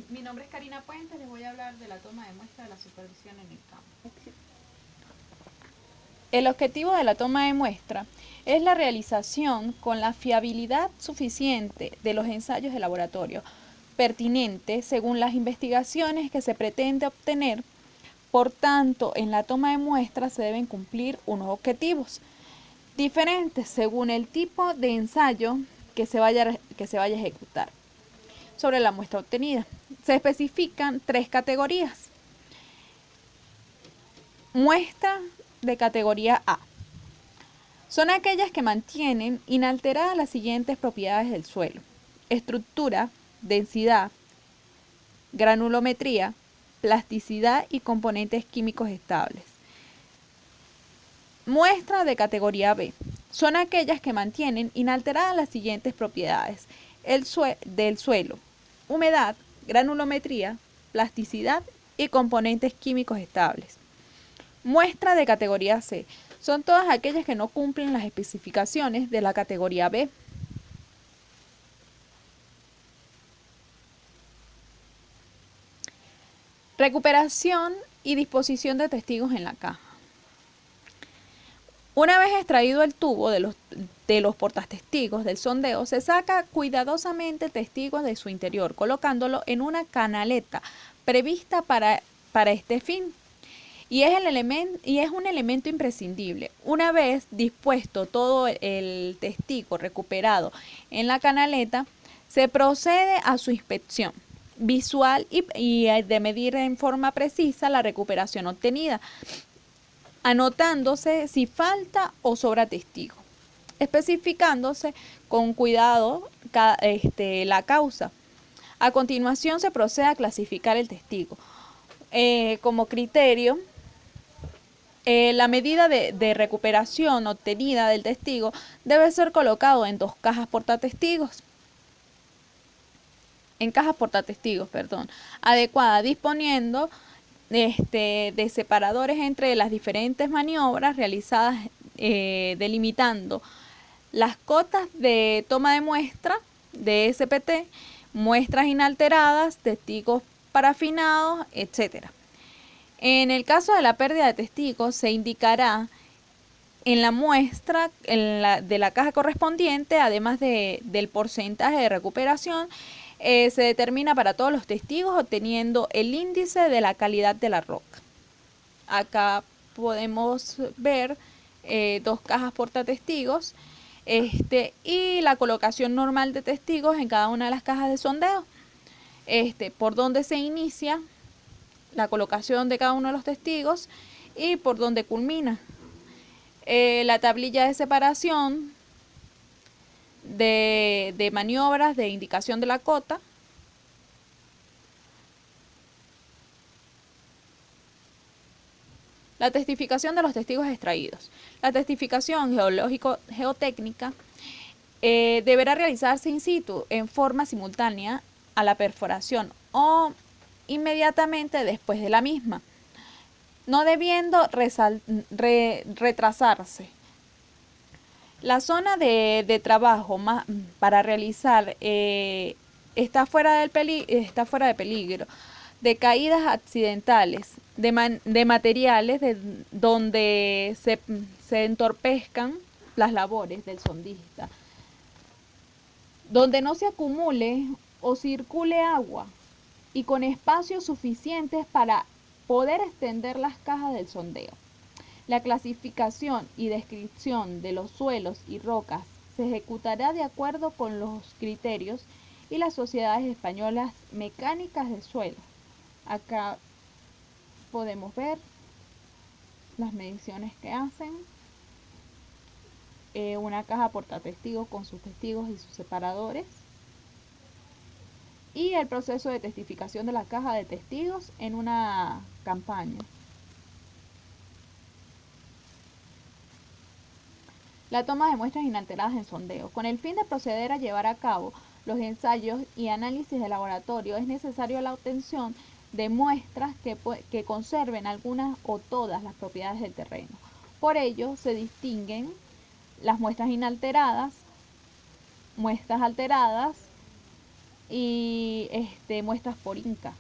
Mi nombre es Karina Puente, les voy a hablar de la toma de muestra de la supervisión en el campo. El objetivo de la toma de muestra es la realización con la fiabilidad suficiente de los ensayos de laboratorio, pertinentes según las investigaciones que se pretende obtener. Por tanto, en la toma de muestra se deben cumplir unos objetivos diferentes según el tipo de ensayo que se vaya a ejecutar sobre la muestra obtenida. Se especifican 3 categorías. Muestra de categoría A. Son aquellas que mantienen inalteradas las siguientes propiedades del suelo: estructura, densidad, granulometría, plasticidad y componentes químicos estables. Muestra de categoría B. Son aquellas que mantienen inalteradas las siguientes propiedades del suelo: humedad, granulometría, plasticidad y componentes químicos estables. Muestra de categoría C. Son todas aquellas que no cumplen las especificaciones de la categoría B. Recuperación y disposición de testigos en la caja. Una vez extraído el tubo de los portatestigos del sondeo, se saca cuidadosamente el testigo de su interior, colocándolo en una canaleta prevista para este fin. Y es un elemento imprescindible. Una vez dispuesto todo el testigo recuperado en la canaleta, se procede a su inspección visual y de medir en forma precisa la recuperación obtenida, anotándose si falta o sobra testigo, especificándose con cuidado la causa. A continuación se procede a clasificar el testigo. Como criterio, la medida de recuperación obtenida del testigo debe ser colocado en cajas portatestigos, adecuada, disponiendo de separadores entre las diferentes maniobras realizadas, delimitando las cotas de toma de muestra de SPT, muestras inalteradas, testigos parafinados, etc. En el caso de la pérdida de testigos, se indicará en la muestra de la caja correspondiente, además del porcentaje de recuperación, se determina para todos los testigos obteniendo el índice de la calidad de la roca. Acá podemos ver 2 cajas portatestigos y la colocación normal de testigos en cada una de las cajas de sondeo. Por donde se inicia la colocación de cada uno de los testigos y por donde culmina. La tablilla de separación de maniobras de indicación de la cota. La testificación de los testigos extraídos. La testificación geotécnica deberá realizarse in situ en forma simultánea a la perforación o inmediatamente después de la misma, no debiendo retrasarse. La zona de trabajo para realizar está fuera de peligro de caídas accidentales, de materiales donde se entorpezcan las labores del sondista, donde no se acumule o circule agua y con espacios suficientes para poder extender las cajas del sondeo. La clasificación y descripción de los suelos y rocas se ejecutará de acuerdo con los criterios y las sociedades españolas mecánicas de suelo. Acá podemos ver las mediciones que hacen. Una caja portatestigos con sus testigos y sus separadores. Y el proceso de testificación de la caja de testigos en una campaña. La toma de muestras inalteradas en sondeo. Con el fin de proceder a llevar a cabo los ensayos y análisis de laboratorio, es necesario la obtención de muestras que conserven algunas o todas las propiedades del terreno. Por ello, se distinguen las muestras inalteradas, muestras alteradas, y muestras por Inca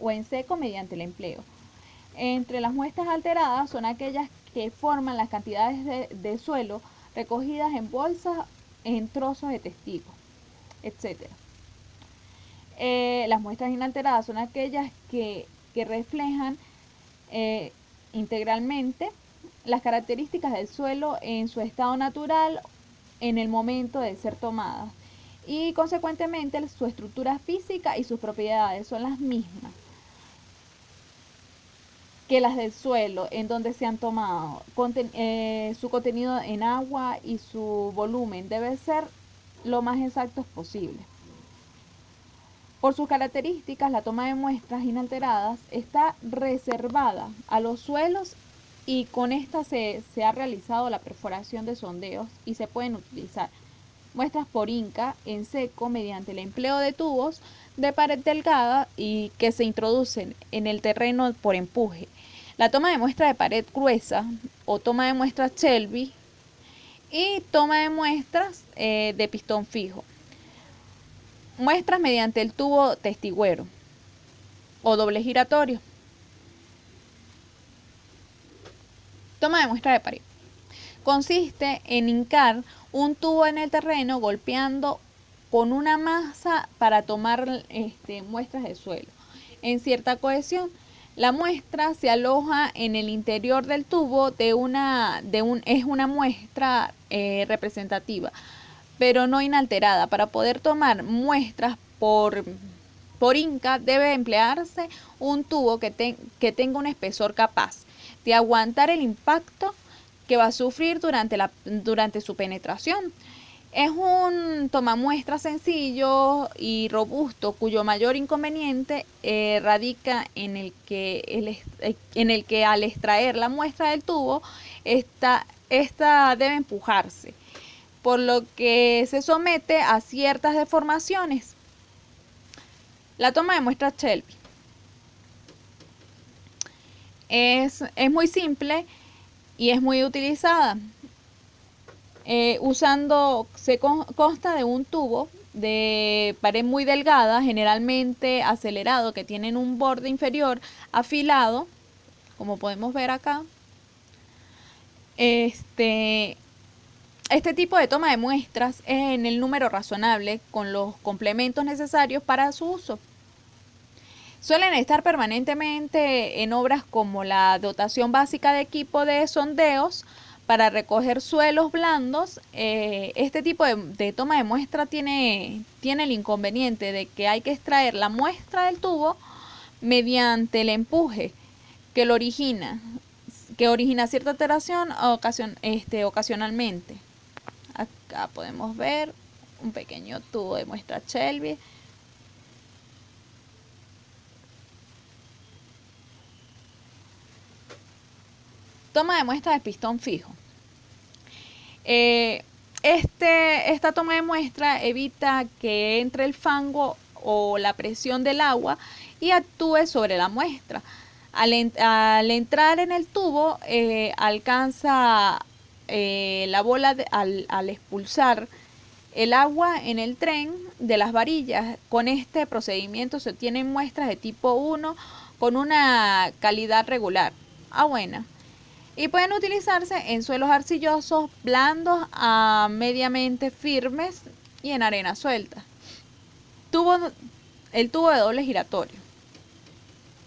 o en seco mediante el empleo. Entre las muestras alteradas son aquellas que forman las cantidades de suelo recogidas en bolsas, en trozos de testigo, etc. Las muestras inalteradas son aquellas que reflejan integralmente las características del suelo en su estado natural en el momento de ser tomadas y consecuentemente su estructura física y sus propiedades son las mismas que las del suelo en donde se han tomado. Su contenido en agua y su volumen debe ser lo más exactos posible. Por sus características, la toma de muestras inalteradas está reservada a los suelos y con esta se ha realizado la perforación de sondeos y se pueden utilizar muestras por Inca en seco mediante el empleo de tubos de pared delgada y que se introducen en el terreno por empuje. La toma de muestra de pared gruesa o toma de muestras Shelby y toma de muestras de pistón fijo. Muestras mediante el tubo testigüero o doble giratorio. Toma de muestra de pared. Consiste en hincar un tubo en el terreno golpeando con una masa para tomar muestras de suelo en cierta cohesión. La muestra se aloja en el interior del tubo es una muestra representativa, pero no inalterada. Para poder tomar muestras por Inca debe emplearse un tubo que tenga un espesor capaz de aguantar el impacto que va a sufrir durante su penetración. Es un tomamuestras sencillo y robusto cuyo mayor inconveniente radica en el que al extraer la muestra del tubo, esta debe empujarse, por lo que se somete a ciertas deformaciones. La toma de muestra Shelby es muy simple y es muy utilizada. Consta de un tubo de pared muy delgada, generalmente acelerado, que tienen un borde inferior afilado, como podemos ver acá. Este tipo de toma de muestras es en el número razonable con los complementos necesarios para su uso. Suelen estar permanentemente en obras como la dotación básica de equipo de sondeos para recoger suelos blandos. Este tipo de toma de muestra tiene el inconveniente de que hay que extraer la muestra del tubo mediante el empuje que origina cierta alteración ocasionalmente. Acá podemos ver un pequeño tubo de muestra Shelby. Toma de muestra de pistón fijo. Esta toma de muestra evita que entre el fango o la presión del agua y actúe sobre la muestra. Al entrar en el tubo, alcanza la bola al expulsar el agua en el tren de las varillas. Con este procedimiento se obtienen muestras de tipo 1 con una calidad regular a buena y pueden utilizarse en suelos arcillosos, blandos a mediamente firmes y en arena suelta. El tubo de doble giratorio.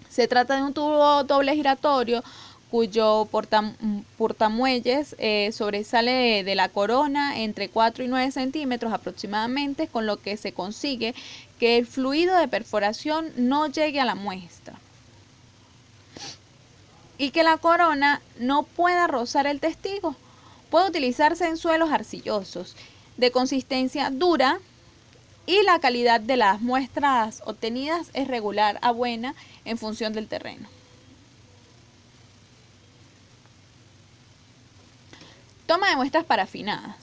Se trata de un tubo doble giratorio cuyo portamuelles sobresale de la corona entre 4 y 9 centímetros aproximadamente, con lo que se consigue que el fluido de perforación no llegue a la muestra y que la corona no pueda rozar el testigo. Puede utilizarse en suelos arcillosos de consistencia dura y la calidad de las muestras obtenidas es regular a buena en función del terreno. Toma de muestras parafinadas.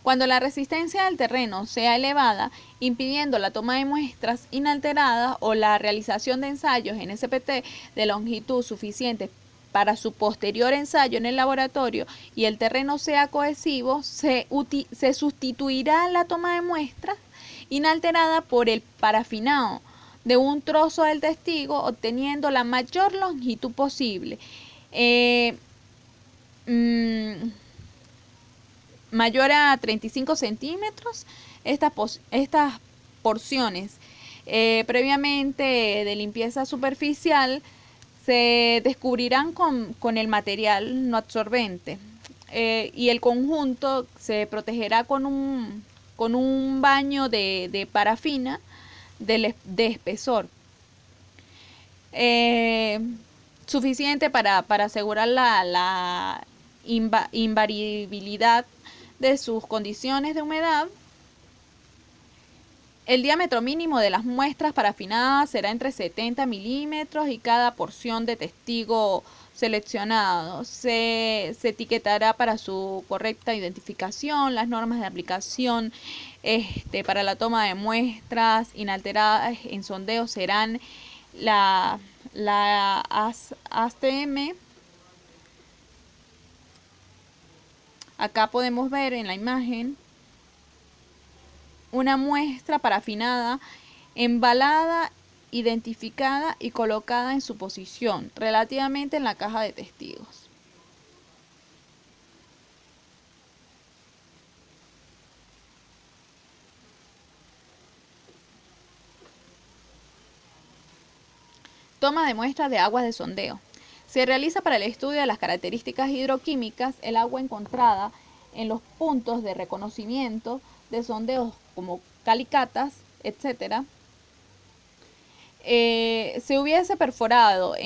Cuando la resistencia del terreno sea elevada, impidiendo la toma de muestras inalteradas o la realización de ensayos en SPT de longitud suficiente para su posterior ensayo en el laboratorio y el terreno sea cohesivo, se sustituirá la toma de muestras inalterada por el parafinado de un trozo del testigo, obteniendo la mayor longitud posible. Mayor a 35 centímetros. Estas porciones previamente de limpieza superficial se descubrirán con el material no absorbente, y el conjunto se protegerá con un baño de parafina de espesor suficiente para asegurar la invariabilidad de sus condiciones de humedad. El diámetro mínimo de las muestras parafinadas será entre 70 milímetros y cada porción de testigo seleccionado se etiquetará para su correcta identificación. Las normas de aplicación para la toma de muestras inalteradas en sondeo serán la ASTM. Acá podemos ver en la imagen una muestra parafinada, embalada, identificada y colocada en su posición relativamente en la caja de testigos. Toma de muestras de aguas de sondeo. Se realiza para el estudio de las características hidroquímicas el agua encontrada en los puntos de reconocimiento de sondeos como calicatas, etc. Se hubiese perforado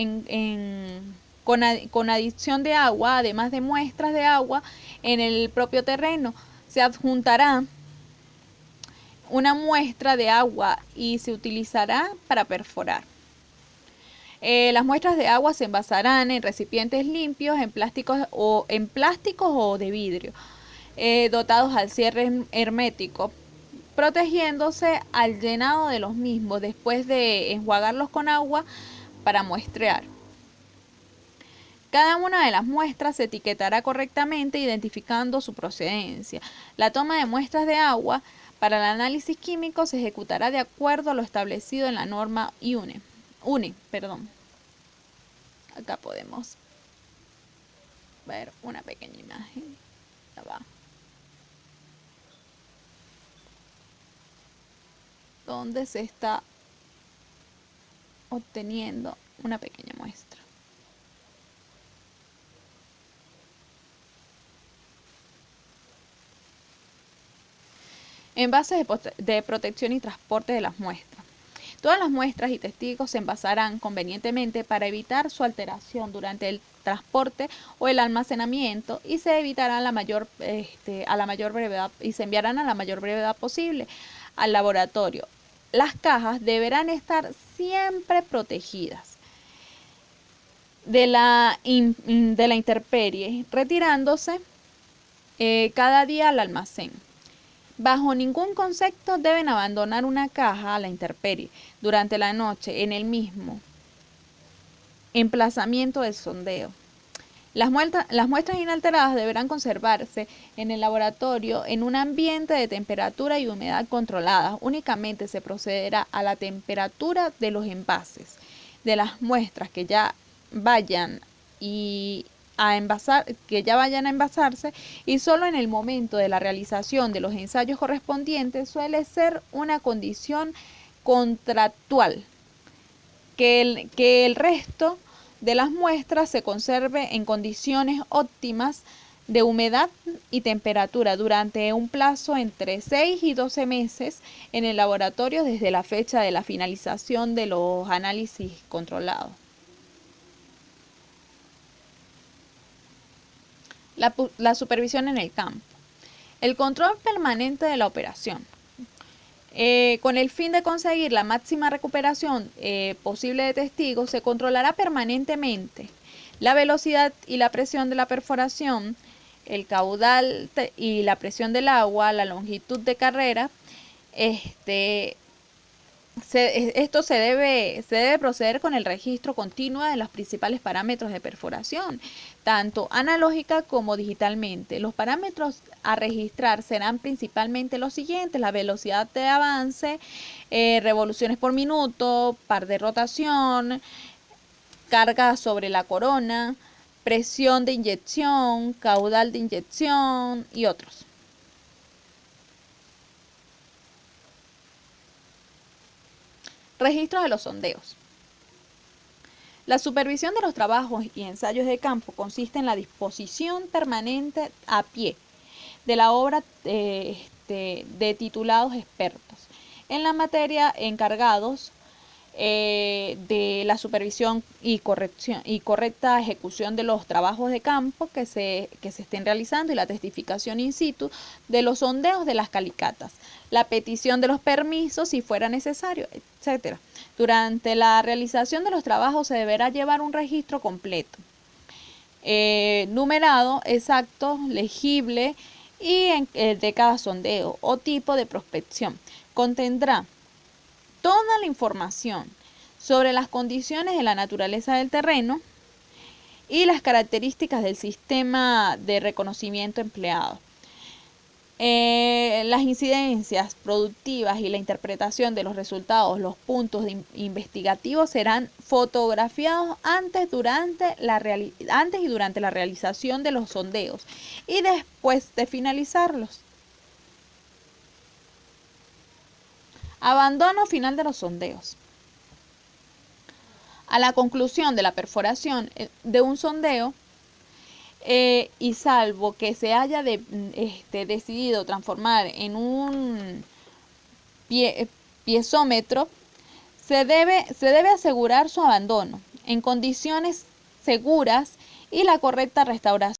con adición de agua, además de muestras de agua en el propio terreno. Se adjuntará una muestra de agua y se utilizará para perforar. Las muestras de agua se envasarán en recipientes limpios, en plásticos o de vidrio, dotados al cierre hermético, protegiéndose al llenado de los mismos después de enjuagarlos con agua para muestrear. Cada una de las muestras se etiquetará correctamente identificando su procedencia. La toma de muestras de agua para el análisis químico se ejecutará de acuerdo a lo establecido en la norma UNE. Acá podemos ver una pequeña imagen. Donde se está obteniendo una pequeña muestra. Envases de protección y transporte de las muestras. Todas las muestras y testigos se envasarán convenientemente para evitar su alteración durante el transporte o el almacenamiento y se evitará a la mayor brevedad y se enviarán a la mayor brevedad posible al laboratorio. Las cajas deberán estar siempre protegidas de la intemperie, retirándose cada día al almacén. Bajo ningún concepto deben abandonar una caja a la intemperie durante la noche en el mismo emplazamiento del sondeo. Las muestras inalteradas deberán conservarse en el laboratorio en un ambiente de temperatura y humedad controlada. Únicamente se procederá a la temperatura de los envases de las muestras que ya vayan a envasarse, y solo en el momento de la realización de los ensayos correspondientes suele ser una condición contractual que el resto de las muestras se conserve en condiciones óptimas de humedad y temperatura durante un plazo entre 6 y 12 meses en el laboratorio desde la fecha de la finalización de los análisis controlados. La supervisión en el campo. El control permanente de la operación. Con el fin de conseguir la máxima recuperación posible de testigos, se controlará permanentemente la velocidad y la presión de la perforación, el caudal y la presión del agua, la longitud de carrera, Esto se debe proceder con el registro continuo de los principales parámetros de perforación, tanto analógica como digitalmente. Los parámetros a registrar serán principalmente los siguientes: la velocidad de avance, revoluciones por minuto, par de rotación, carga sobre la corona, presión de inyección, caudal de inyección y otros. Registro de los sondeos. La supervisión de los trabajos y ensayos de campo consiste en la disposición permanente a pie de la obra de titulados expertos en la materia, encargados de la supervisión y correcta ejecución de los trabajos de campo que se estén realizando, y la testificación in situ de los sondeos de las calicatas, la petición de los permisos si fuera necesario, etc. Durante la realización de los trabajos se deberá llevar un registro completo, numerado, exacto, legible y de cada sondeo o tipo de prospección. Contendrá toda la información sobre las condiciones de la naturaleza del terreno y las características del sistema de reconocimiento empleado. Las incidencias productivas y la interpretación de los resultados, los puntos investigativos serán fotografiados antes y durante la realización de los sondeos y después de finalizarlos. Abandono final de los sondeos. A la conclusión de la perforación de un sondeo, y salvo que se haya decidido transformar en un piezómetro, se debe asegurar su abandono en condiciones seguras y la correcta restauración